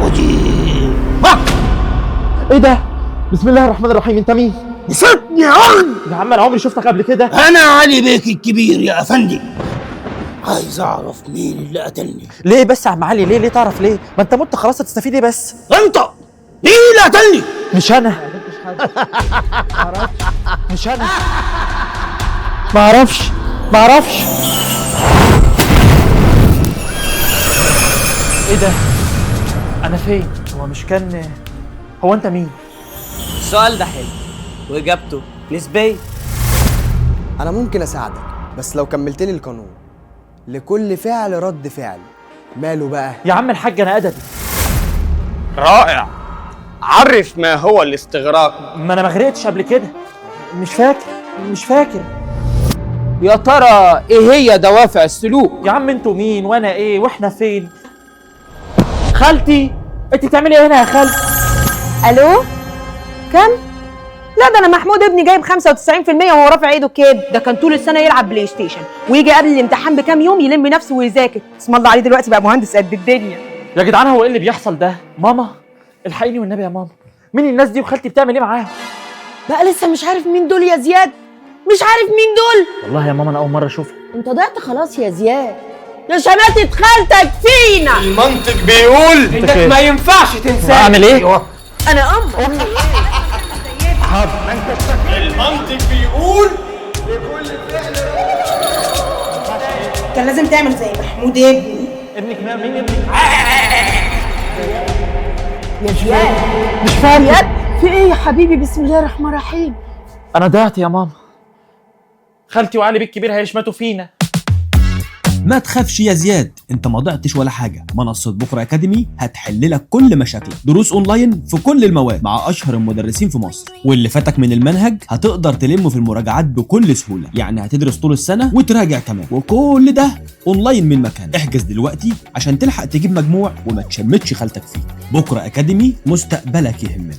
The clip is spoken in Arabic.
خدي. ايه ده؟ بسم الله الرحمن الرحيم. انت مين؟ سيبني يا عم. يا عم انا عمري شفتك قبل كده. انا علي بيك الكبير يا افندي. عايز اعرف مين اللي قتلني. ليه بس يا عم علي؟ ليه تعرف ليه؟ ما انت مت خلاص، هتستفيد ايه بس؟ انت مين اللي قتلني؟ مش انا. مش انا. ما اعرفش. ايه ده؟ انا فين؟ هو انت مين؟ السؤال ده حلو واجابته نسبيه. انا ممكن اساعدك بس لو كملت لي القانون. لكل فعل رد فعل. ماله بقى؟ يا عم الحاج انا ادبي. رائع. عرف ما هو الاستغراق. ما انا ما غرقتش قبل كده. مش فاكر. يا ترى ايه هي دوافع السلوك؟ يا عم انتوا مين وانا ايه واحنا فين؟ خالتي انت بتعملي ايه هنا يا خالتي؟ الو كم؟ لا ده انا محمود ابني جايب 95% وهو رافع ايده كده. ده كان طول السنه يلعب بلاي ستيشن ويجي قبل الامتحان بكام يوم يلم نفسه ويذاكر. اسم الله عليه دلوقتي بقى مهندس قد الدنيا. يا جدعان هو ايه اللي بيحصل ده؟ ماما الحقيني والنبي يا ماما. مين الناس دي وخالتي بتعمل ايه معاهم؟ بقى لسه مش عارف مين دول يا زياد؟ مش عارف مين دول؟ والله يا ماما انا اول مره اشوفها. انت ضعت خلاص يا زياد. يا شماتة خالتك فينا. المنطق بيقول انك ما ينفعش تنساه. اعمل ايه؟ انا امك. المنطق بيقول كان لازم تعمل زي محمود ابني. ابنك مين ابنك؟ يا زياد مش فاهم. زياد في ايه يا حبيبي؟ بسم الله الرحمن الرحيم. انا ضعت يا ماما. خالتي وعلي بيك كبير هيشمتوا فينا. ما تخافش يا زياد، انت ما ضعتش ولا حاجه. منصه بكره اكاديمي هتحل لك كل مشاكلك. دروس اونلاين في كل المواد مع اشهر المدرسين في مصر، واللي فاتك من المنهج هتقدر تلمه في المراجعات بكل سهوله. يعني هتدرس طول السنه وتراجع كمان، وكل ده اونلاين من مكان. احجز دلوقتي عشان تلحق تجيب مجموع وما تشمتش خالتك فيه. بكره اكاديمي، مستقبلك يهمنا.